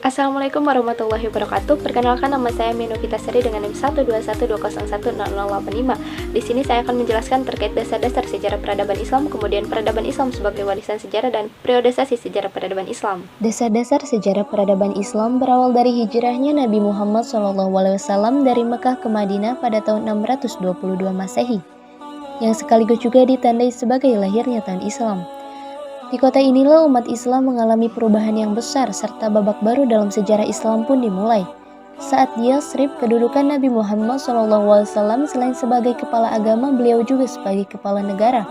Assalamualaikum warahmatullahi wabarakatuh. Perkenalkan, nama saya Minu Fitasari dengan NIM 121201085. Di sini saya akan menjelaskan terkait dasar-dasar sejarah peradaban Islam, kemudian peradaban Islam sebagai warisan sejarah, dan periodisasi sejarah peradaban Islam. Dasar-dasar sejarah peradaban Islam berawal dari hijrahnya Nabi Muhammad SAW dari Mekah ke Madinah pada tahun 622 Masehi, yang sekaligus juga ditandai sebagai lahirnya tahun Islam. Di kota inilah umat Islam mengalami perubahan yang besar serta babak baru dalam sejarah Islam pun dimulai. Saat di Yatsrib, kedudukan Nabi Muhammad SAW selain sebagai kepala agama, beliau juga sebagai kepala negara.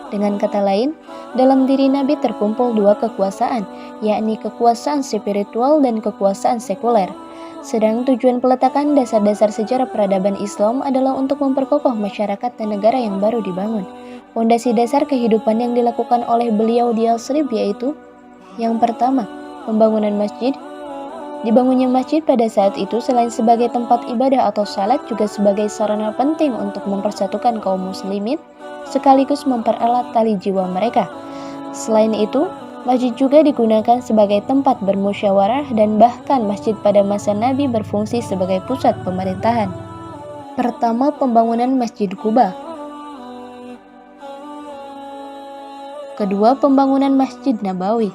Dengan kata lain, dalam diri Nabi terkumpul dua kekuasaan, yakni kekuasaan spiritual dan kekuasaan sekuler. Sedang tujuan peletakan dasar-dasar sejarah peradaban Islam adalah untuk memperkokoh masyarakat dan negara yang baru dibangun. Fondasi dasar kehidupan yang dilakukan oleh beliau di Yatsrib yaitu: yang pertama, pembangunan masjid. Dibangunnya masjid pada saat itu selain sebagai tempat ibadah atau salat, juga sebagai sarana penting untuk mempersatukan kaum muslimin sekaligus mempererat tali jiwa mereka. Selain itu, masjid juga digunakan sebagai tempat bermusyawarah, dan bahkan masjid pada masa Nabi berfungsi sebagai pusat pemerintahan. Pertama, pembangunan Masjid Quba. Kedua, pembangunan Masjid Nabawi.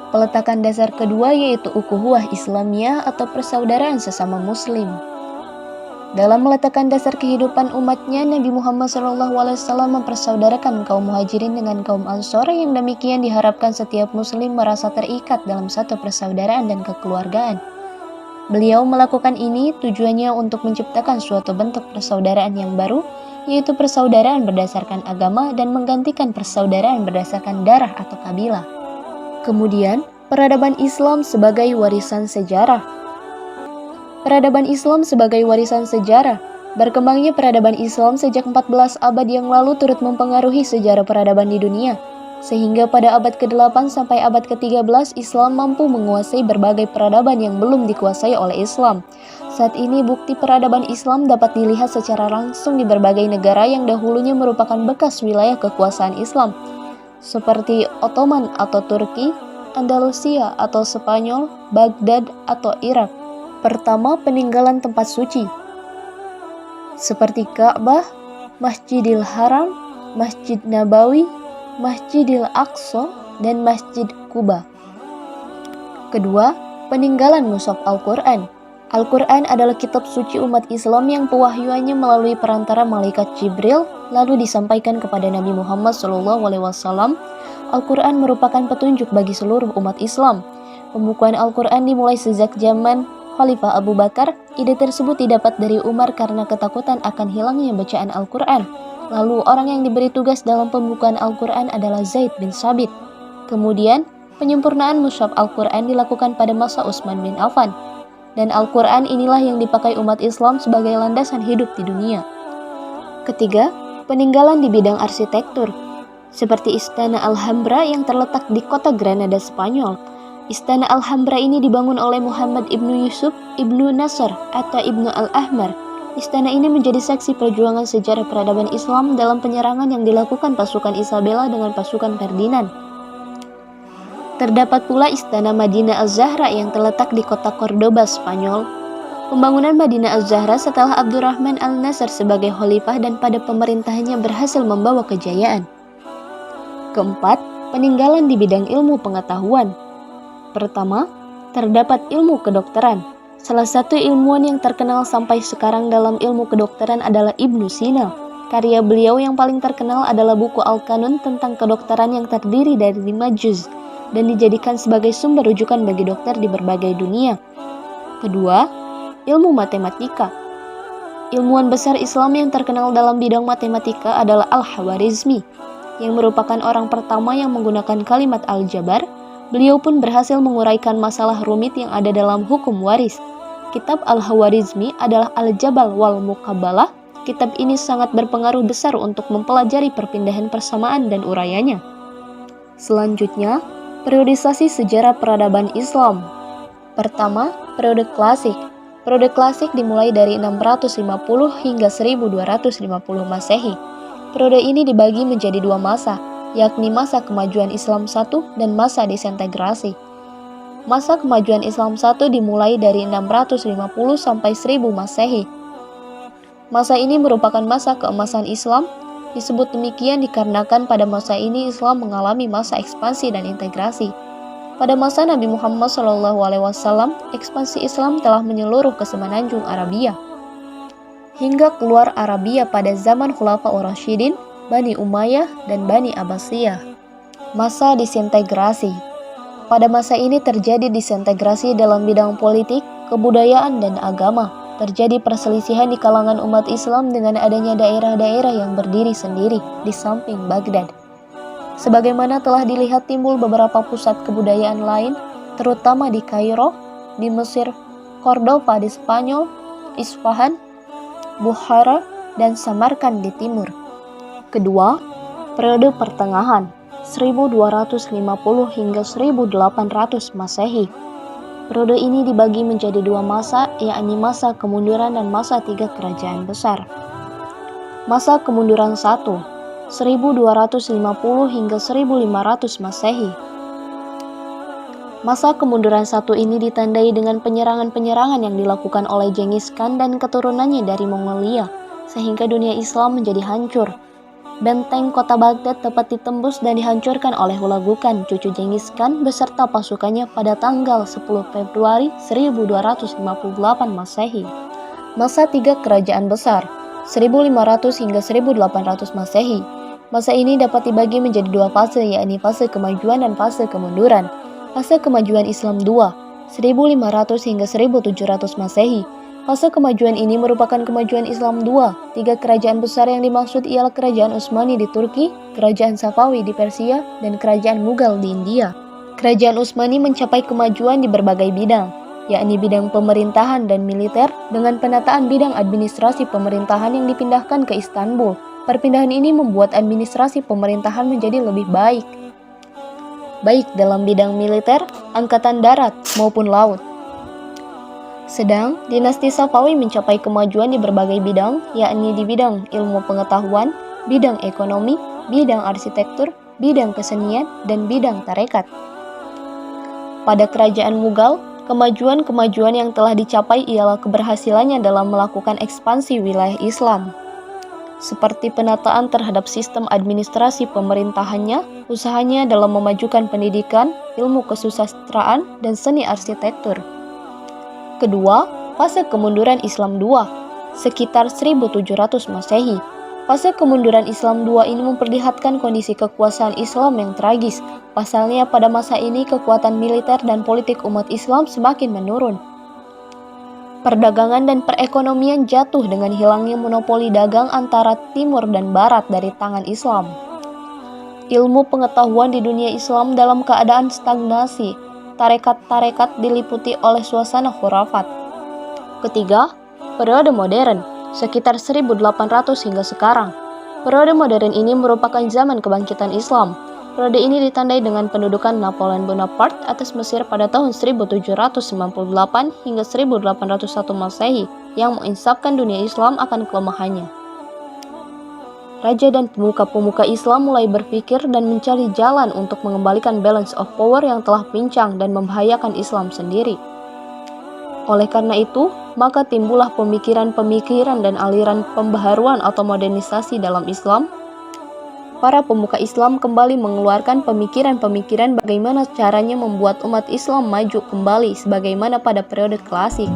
Peletakan dasar kedua yaitu ukhuwah Islamiyah atau persaudaraan sesama muslim. Dalam meletakkan dasar kehidupan umatnya, Nabi Muhammad SAW mempersaudarakan kaum muhajirin dengan kaum ansor, yang demikian diharapkan setiap muslim merasa terikat dalam satu persaudaraan dan kekeluargaan. Beliau melakukan ini tujuannya untuk menciptakan suatu bentuk persaudaraan yang baru, yaitu persaudaraan berdasarkan agama dan menggantikan persaudaraan berdasarkan darah atau kabilah. Kemudian, peradaban Islam sebagai warisan sejarah. Peradaban Islam sebagai warisan sejarah. Berkembangnya peradaban Islam sejak 14 abad yang lalu turut mempengaruhi sejarah peradaban di dunia, sehingga pada abad ke-8 sampai abad ke-13 Islam mampu menguasai berbagai peradaban yang belum dikuasai oleh Islam. Saat ini bukti peradaban Islam dapat dilihat secara langsung di berbagai negara yang dahulunya merupakan bekas wilayah kekuasaan Islam, seperti Ottoman atau Turki, Andalusia atau Spanyol, Baghdad atau Irak. Pertama, peninggalan tempat suci, seperti Ka'bah, Masjidil Haram, Masjid Nabawi, Masjidil Aqsa, dan Masjid Quba. Kedua, peninggalan mushaf Al-Quran. Al-Quran adalah kitab suci umat Islam yang pewahyuannya melalui perantara malaikat Jibril, lalu disampaikan kepada Nabi Muhammad SAW. Al-Quran merupakan petunjuk bagi seluruh umat Islam. Pembukuan Al-Quran dimulai sejak zaman Khalifah Abu Bakar. Ide tersebut didapat dari Umar karena ketakutan akan hilangnya bacaan Al-Quran. Lalu orang yang diberi tugas dalam pembukuan Al-Quran adalah Zaid bin Sabit. Kemudian, penyempurnaan mushaf Al-Quran dilakukan pada masa Utsman bin Affan. Dan Al-Quran inilah yang dipakai umat Islam sebagai landasan hidup di dunia. Ketiga, peninggalan di bidang arsitektur, seperti Istana Alhambra yang terletak di kota Granada, Spanyol. Istana Alhambra ini dibangun oleh Muhammad ibnu Yusuf ibnu Nasr atau Ibnu Al-Ahmar. Istana ini menjadi saksi perjuangan sejarah peradaban Islam dalam penyerangan yang dilakukan pasukan Isabella dengan pasukan Ferdinand. Terdapat pula Istana Madinah Az-Zahra yang terletak di kota Cordoba, Spanyol. Pembangunan Madinah Az-Zahra setelah Abdurrahman Al-Nasr sebagai khalifah dan pada pemerintahannya berhasil membawa kejayaan. Keempat, peninggalan di bidang ilmu pengetahuan. Pertama, terdapat ilmu kedokteran. Salah satu ilmuwan yang terkenal sampai sekarang dalam ilmu kedokteran adalah Ibnu Sina. Karya beliau yang paling terkenal adalah buku Al-Qanun tentang kedokteran yang terdiri dari 5 juz dan dijadikan sebagai sumber rujukan bagi dokter di berbagai dunia. Kedua, ilmu matematika. Ilmuwan besar Islam yang terkenal dalam bidang matematika adalah Al-Khwarizmi, yang merupakan orang pertama yang menggunakan kalimat aljabar. Beliau pun berhasil menguraikan masalah rumit yang ada dalam hukum waris. Kitab Al-Khwarizmi adalah Al-Jabal wal Muqabbalah. Kitab ini sangat berpengaruh besar untuk mempelajari perpindahan persamaan dan uraiannya. Selanjutnya, periodisasi sejarah peradaban Islam. Pertama, periode klasik. Periode klasik dimulai dari 650 hingga 1250 Masehi. Periode ini dibagi menjadi dua masa, yakni masa kemajuan Islam I dan masa disintegrasi. Masa kemajuan Islam I dimulai dari 650 sampai 1000 Masehi. Masa ini merupakan masa keemasan Islam. Disebut demikian dikarenakan pada masa ini Islam mengalami masa ekspansi dan integrasi. Pada masa Nabi Muhammad SAW, ekspansi Islam telah menyeluruh ke semenanjung Arabia, hingga keluar Arabia pada zaman Khulafaur Rasyidin, Bani Umayyah, dan Bani Abbasiyah. Masa disintegrasi. Pada masa ini terjadi disintegrasi dalam bidang politik, kebudayaan, dan agama. Terjadi perselisihan di kalangan umat Islam dengan adanya daerah-daerah yang berdiri sendiri di samping Baghdad. Sebagaimana telah dilihat timbul beberapa pusat kebudayaan lain, terutama di Kairo, di Mesir, Cordova di Spanyol, Isfahan, Bukhara, dan Samarkand di timur. Kedua, periode pertengahan 1250 hingga 1800 Masehi. Periode ini dibagi menjadi dua masa, yakni masa kemunduran dan masa tiga kerajaan besar. Masa kemunduran 1, 1250 hingga 1500 Masehi. Masa kemunduran 1 ini ditandai dengan penyerangan-penyerangan yang dilakukan oleh Genghis Khan dan keturunannya dari Mongolia, sehingga dunia Islam menjadi hancur. Benteng kota Baghdad dapat ditembus dan dihancurkan oleh Hulagu Khan, cucu Genghis Khan, beserta pasukannya pada tanggal 10 Februari 1258 Masehi. Masa tiga kerajaan besar, 1500 hingga 1800 Masehi. Masa ini dapat dibagi menjadi dua fase, yakni fase kemajuan dan fase kemunduran. Fase kemajuan Islam II, 1500 hingga 1700 Masehi. Fase kemajuan ini merupakan kemajuan Islam II. Tiga kerajaan besar yang dimaksud ialah Kerajaan Utsmani di Turki, Kerajaan Safawi di Persia, dan Kerajaan Mughal di India. Kerajaan Utsmani mencapai kemajuan di berbagai bidang, yakni bidang pemerintahan dan militer, dengan penataan bidang administrasi pemerintahan yang dipindahkan ke Istanbul. Perpindahan ini membuat administrasi pemerintahan menjadi lebih baik dalam bidang militer, angkatan darat, maupun laut. Sedang, dinasti Safawi mencapai kemajuan di berbagai bidang, yakni di bidang ilmu pengetahuan, bidang ekonomi, bidang arsitektur, bidang kesenian, dan bidang tarekat. Pada kerajaan Mughal, kemajuan-kemajuan yang telah dicapai ialah keberhasilannya dalam melakukan ekspansi wilayah Islam, seperti penataan terhadap sistem administrasi pemerintahannya, usahanya dalam memajukan pendidikan, ilmu kesusastraan, dan seni arsitektur. Kedua, fase kemunduran Islam II, sekitar 1700 Masehi. Fase kemunduran Islam II ini memperlihatkan kondisi kekuasaan Islam yang tragis. Pasalnya pada masa ini kekuatan militer dan politik umat Islam semakin menurun. Perdagangan dan perekonomian jatuh dengan hilangnya monopoli dagang antara timur dan barat dari tangan Islam. Ilmu pengetahuan di dunia Islam dalam keadaan stagnasi. Tarekat-tarekat diliputi oleh suasana khurafat. Ketiga, periode modern, sekitar 1800 hingga sekarang. Periode modern ini merupakan zaman kebangkitan Islam. Periode ini ditandai dengan pendudukan Napoleon Bonaparte atas Mesir pada tahun 1798 hingga 1801 Masehi yang menginsafkan dunia Islam akan kelemahannya. Raja dan pemuka-pemuka Islam mulai berpikir dan mencari jalan untuk mengembalikan balance of power yang telah pincang dan membahayakan Islam sendiri. Oleh karena itu, maka timbullah pemikiran-pemikiran dan aliran pembaharuan atau modernisasi dalam Islam. Para pemuka Islam kembali mengeluarkan pemikiran-pemikiran bagaimana caranya membuat umat Islam maju kembali sebagaimana pada periode klasik.